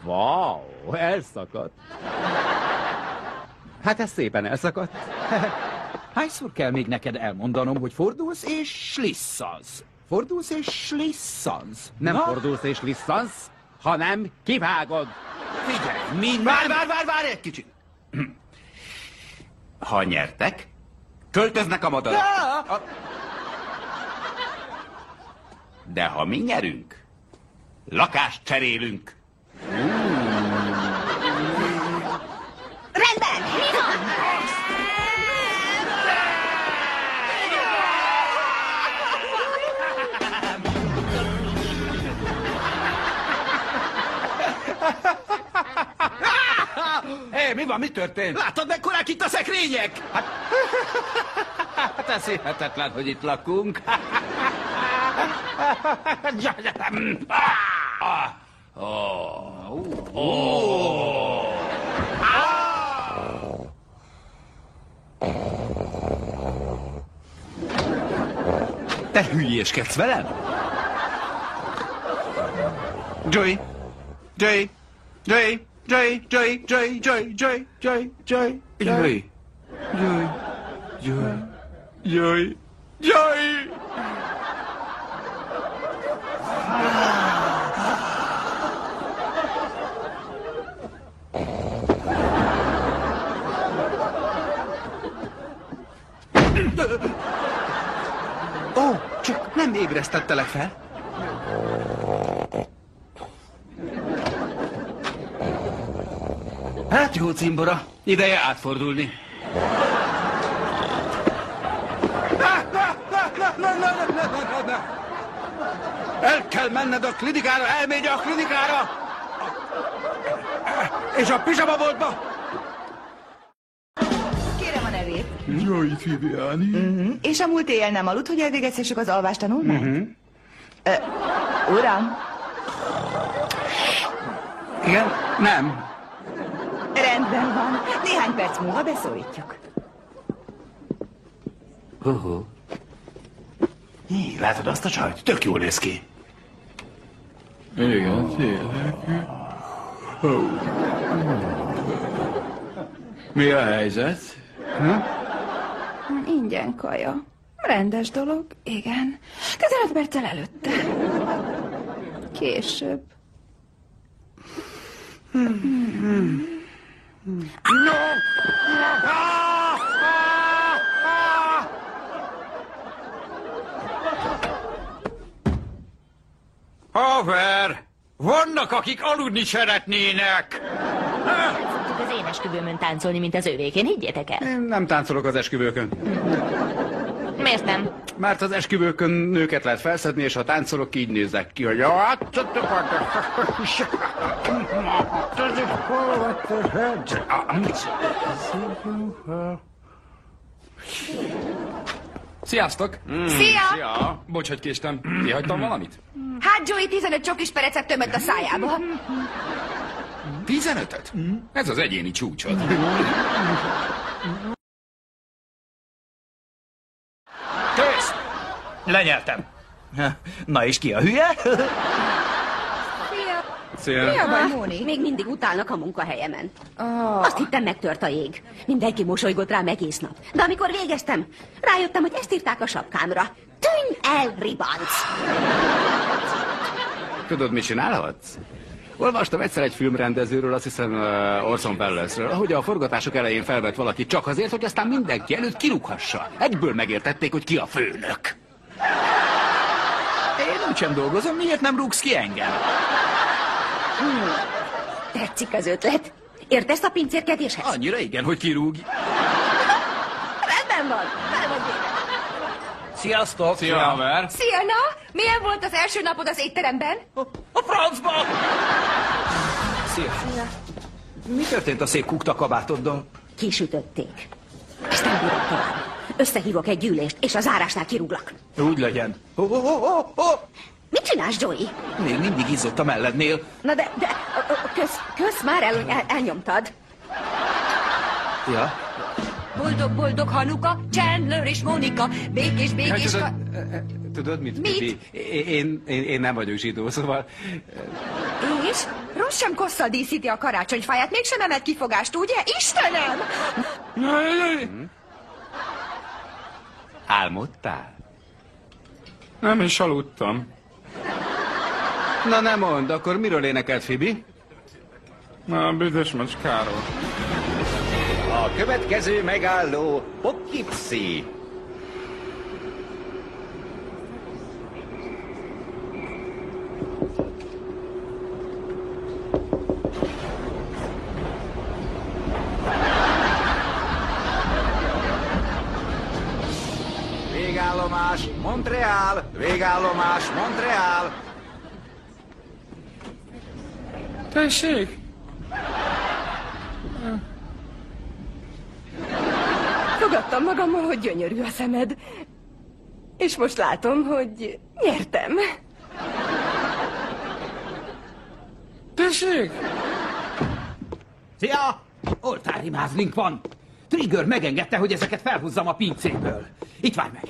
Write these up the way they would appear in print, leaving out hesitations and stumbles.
Wow, elszakadt. Hát ez szépen elszakadt. Hányszor kell még neked elmondanom, hogy fordulsz és slisszansz? Fordulsz és slisszansz. Nem fordulsz és lisszansz, hanem kivágod. Figyelj, minden... Várj egy kicsit. Ha nyertek, költöznek a madarak. De ha mi nyerünk, lakást cserélünk. Rendben, mi van? Hé, mi van, mi történt? Láttad, mekkorák itt a szekrények? Hát ez hihetetlen, hogy itt lakunk. Te hülyéskedsz velem? Joey! Joey! Joey! Joey! Joey! Joey! Joey! Joey! Joey! Joey! Joey! Joey! Joey! Joey! Joey! Ó, csak nem ébresztettelek fel. Hát jó, cimbora, ideje átfordulni. El kell menned a klinikára, elmégy a klinikára! És a pizsamaboltba! Kérem a nevét. Joy Triviani. És a múlt éjjel nem aludt, hogy elvégezhessük az alvástanulmányt? Uram, Igen? Nem. rendben van. Néhány perc múlva beszólítjuk. Látod azt a csajt? Tök jól néz ki. Igen, tényleg. Mi a helyzet? Ingyen kaja. Rendes dolog, igen. 15 perccel előtte. Később. Haver! Vannak, akik aludni szeretnének! Fogtuk az én esküvőmön táncolni, mint az övékén, higgyétek el. Én nem táncolok az esküvőkön. Miért nem? Mert az esküvőkön nőket lehet felszedni, és ha táncolok, így nézek ki, hogy... Sziasztok! Szia! Bocs, hogy késtem. Kihagytam valamit? Hát Joey 15 csokis perecet tömött a szájába. 15-öt? Ez az egyéni csúcsod. Kész! Lenyeltem. Na és ki a hülye? Szia. Mi a baj, Móni? Még mindig utálnak a munkahelyemen. Azt hittem, megtört a jég. Mindenki mosolygott rám egész nap. De amikor végeztem, rájöttem, hogy ezt írták a sapkámra. Tűnj el, ribanc! Tudod, mit csinálhatsz? Olvastam egyszer egy filmrendezőről, azt hiszem Orson Wellesről, ahogy a forgatások elején felvett valaki csak azért, hogy aztán mindenki előtt kirúghassa. Egyből megértették, hogy ki a főnök. Én úgysem dolgozom, miért nem rúgsz ki engem? Tetszik az ötlet. Értesz a pincérkedéshez? Annyira igen, hogy kirúgj. Rendben van. Fel vagy véve. Sziasztok! Szia, haver! Szia, na! Milyen volt az első napod az étteremben? A francba! Szia. Mi történt a szép kukta kabátoddal? Kisütötték. Ezt nem bírom tovább. Összehívok egy gyűlést, és a zárásnál kirúglak. Úgy legyen. Mit csinálsz, Joey? Még mindig izzott a mellednél. Na de kösz már elnyomtad. Ja. Boldog Hanuka, Chandler és Monika, békés. Tudod mit? Mit? Én nem vagyok zsidó, szóval... És? az sem kosszal díszíti a karácsonyfáját, mégsem emelt kifogást, ugye? Istenem! Álmodtál? Nem is aludtam. Na nem mondd, akkor miről énekelt Phoebe? Na, büdös macskáról. A következő megálló Poughkeepsie. Végállomás Montreal! Végállomás Montreal! Tessék! Fogadtam magammal, hogy gyönyörű a szemed. És most látom, hogy nyertem. Tessék! Szia! Oltári mázlink van. Trigger megengedte, hogy ezeket felhúzzam a pincéből. Itt várj meg.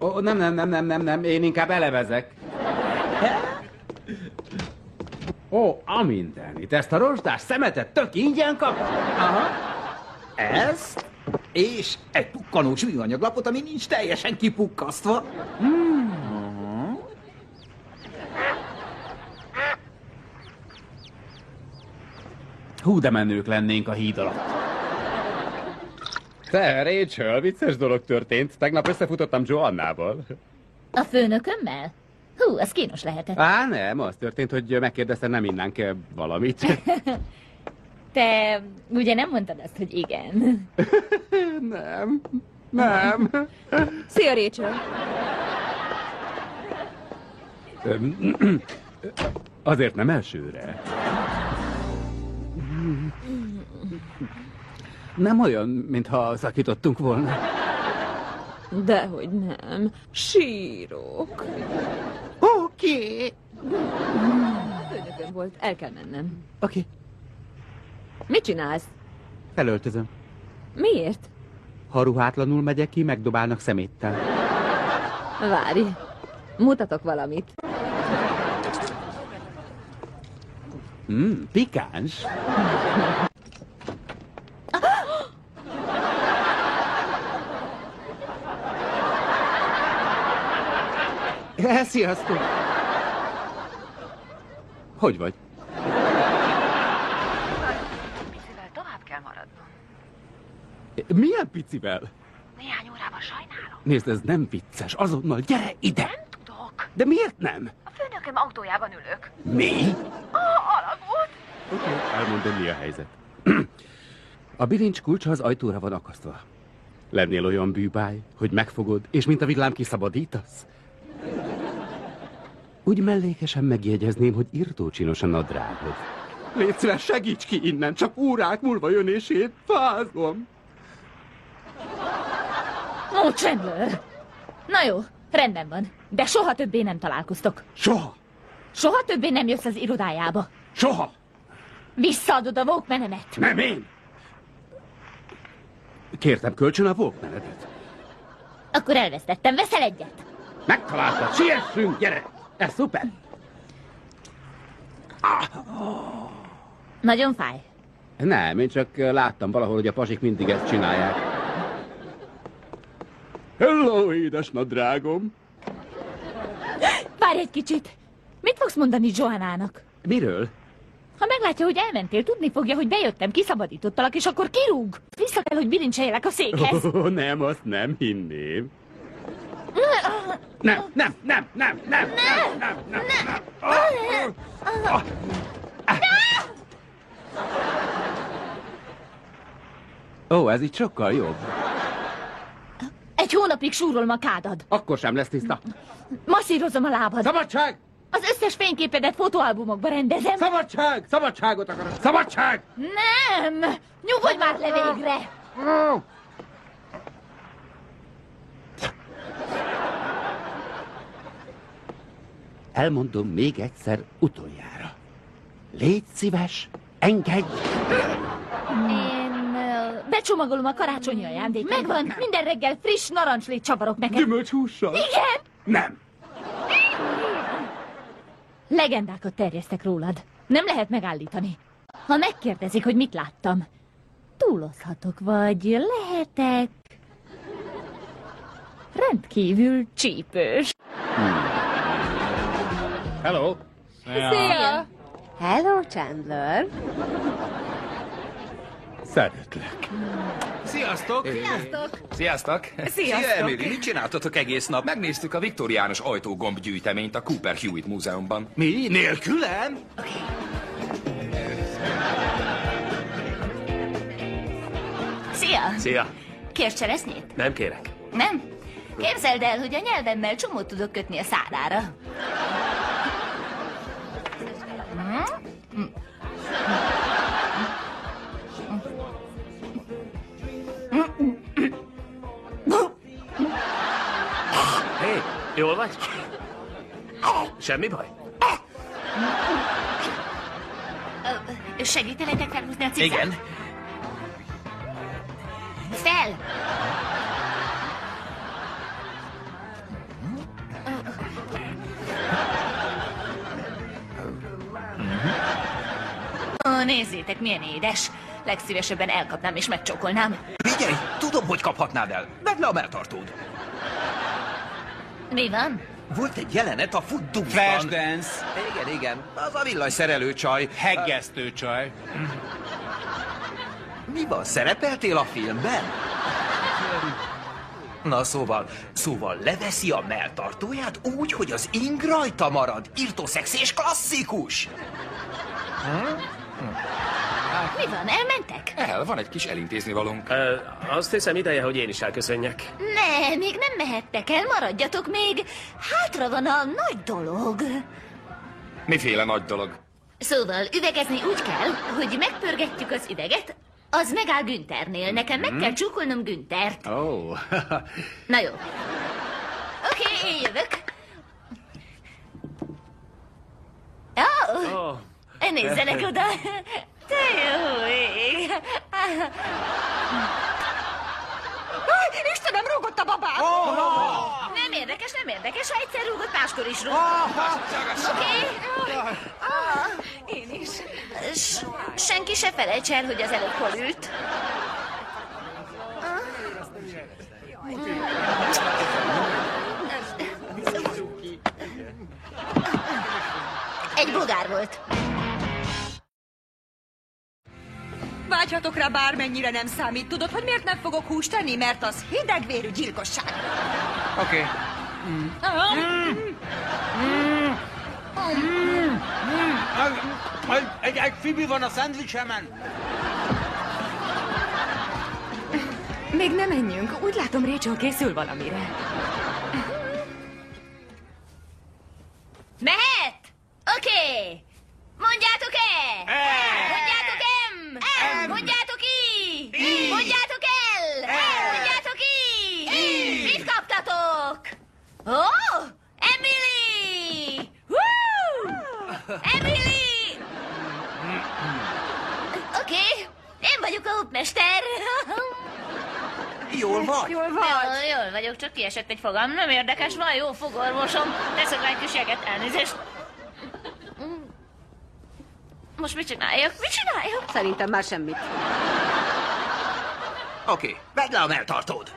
Ó, nem, én inkább elevezek. Ó, a mindenit, ezt a rozsdás szemetet tök ingyen kap. Aha. Ezt, és egy pukkanós műanyaglapot, ami nincs teljesen kipukkasztva. Hú, de menők lennénk a híd alatt. Te, Rachel, vicces dolog történt. Tegnap összefutottam Joannával. A főnökömmel? Hú, az kínos lehetett. Á, nem, az történt, hogy megkérdezte, nem innánk valamit. Te ugye nem mondtad azt, hogy igen? Nem. Szia, Rachel! Azért nem elsőre. Nem olyan, mintha szakítottunk volna. Dehogy nem. Sírok. Oké. Főnököm volt, el kell mennem. Oké. Mit csinálsz? Felöltözöm. Miért? Ha ruhátlanul megyek ki, megdobálnak szeméttel. Várj, mutatok valamit. Pikáns. Sziasztok! Hogy vagy? Picivel tovább kell maradnom. Milyen picivel? Néhány órában sajnálom. Nézd, ez nem vicces. Azonnal gyere ide! Nem tudok. De miért nem? A főnököm autójában ülök. Mi? Alagút. Oké, elmondom, mi a helyzet. A bilincs kulcsa az ajtóra van akasztva. Lennél olyan bűbáj, hogy megfogod, és mint a villám kiszabadítasz? Úgy mellékesen megjegyezném, hogy irtócsinos a nadrágod. Légy szíves, segíts ki innen, csak órák múlva jön és én fázom. Ó, Chandler! Na jó, rendben van, de soha többé nem találkoztok. Soha! Soha többé nem jössz az irodájába. Soha! Visszaadod a Walkmanemet. Nem én! Kértem kölcsön a Walkmanedet. Akkor elvesztettem, veszel egyet? Megtaláltad, siessünk, gyere! Ez szuper! Nagyon fáj. Nem, én csak láttam valahol, hogy a pasik mindig ezt csinálják. Hello, édes nadrágom! Várj egy kicsit. Mit fogsz mondani Joannának? Miről? Ha meglátja, hogy elmentél, tudni fogja, hogy bejöttem, kiszabadítottalak, és akkor kirúg. Vissza kell, hogy bilincseljelek a székhez. Nem, azt nem hinném. Nem. Ó, ez így sokkal jobb. Egy hónapig súrolom a kádad. Akkor sem lesz tiszta. Masszírozom a lábad. Szabadság! Az összes fényképedet fotóalbumokba rendezem. Szabadság! Szabadságot akarok! Szabadság! Nem! Nyugodj már le végre! Elmondom még egyszer utoljára. Légy szíves, engedj! Én becsomagolom a karácsonyi ajándékot. Megvan, minden reggel friss narancslét csavarok neked. Gyümölcshússal? Igen! Nem! Legendákat terjesztek rólad. Nem lehet megállítani. Ha megkérdezik, hogy mit láttam, túlozhatok, vagy lehetek rendkívül csípős. Hello! Szia! Hello, Chandler. Szeretlek. Sziasztok! Sziasztok! Sziasztok! Sziasztok! Szia, Emily, mit csináltatok egész nap? Megnéztük a viktoriánus ajtógombgyűjteményt a Cooper Hewitt Múzeumban. Mi? Nélkülem? Szia! Szia! Kérsz cseresznyét? Nem kérek. Nem? Képzeld el, hogy a nyelvemmel csomót tudok kötni a szádára. Hé, jól vagy? Semmi baj? Segítenetek felhúzni a cicát? Igen. Fel! Ó, nézzétek, milyen édes. Legszívesebben elkapnám és megcsókolnám. Figyelj, tudom, hogy kaphatnád el. Vedd le a melltartód. Mi van? Volt egy jelenet a Footloose-ban. Flashdance. Igen. Az a villanyszerelő csaj. Heggesztő csaj. Mi van, szerepeltél a filmben? Na szóval leveszi a melltartóját úgy, hogy az ing rajta marad. Irtószex és klasszikus. Mi van, elmentek? Van egy kis elintézni valónk. Azt hiszem ideje, hogy én is elköszönjek. Ne, még nem mehettek el, maradjatok még. Hátra van a nagy dolog. Miféle nagy dolog? Szóval üvegezni úgy kell, hogy megpörgetjük az üveget, az megáll Günthernél. Nekem meg kell csúkolnom Günthert. Ó. Na jó. Oké, én jövök. Ó, nézzenek oda. Te jó ég. Istenem, rúgott a babám! Nem érdekes, ha egyszer rúgott, máskor is rúg. Oké? Én is. Senki se felejts el, hogy az előbb hol ült. Egy bogár volt. Vágyhatok rá, bármennyire nem számít. Tudod, hogy miért nem fogok húst tenni? Mert az hidegvérű gyilkosság. Oké. Egy fibi van a szendvicsemen. Még nem menjünk. Úgy látom, Rachel készül valamire. Mehet? Oké. Mondjátok-e? Mondjátok-em? Mondjátok I? Mondjátok el? Mondjátok I? Mit kaptatok? Ó, Emily! Woo! Emily! Oké, én vagyok a útmester. Jól vagy? Jól vagyok, csak kiesett egy fogam. Nem érdekes, van jó fogorvosom. Teszek rá egy kis jeget, elnézést. Most mit csináljak? Szerintem már semmit. Oké, vedd le a melltartód.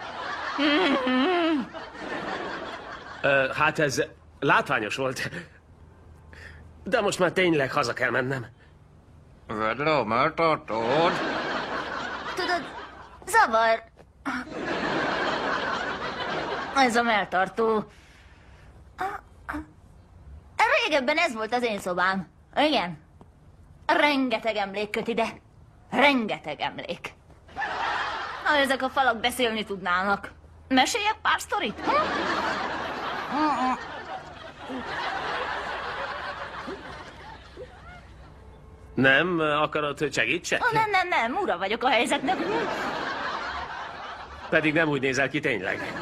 Hát ez látványos volt. De most már tényleg haza kell mennem. Vedd le a melltartód. Tudod, zavar. Ez a melltartó. Régebben ez volt az én szobám. Igen. Rengeteg emlék köt ide. Rengeteg emlék. Ha ezek a falak beszélni tudnának. Meséljek pár sztorit? Nem akarod, hogy segítsek? Nem, ura vagyok a helyzetnek. Pedig nem úgy nézel ki tényleg.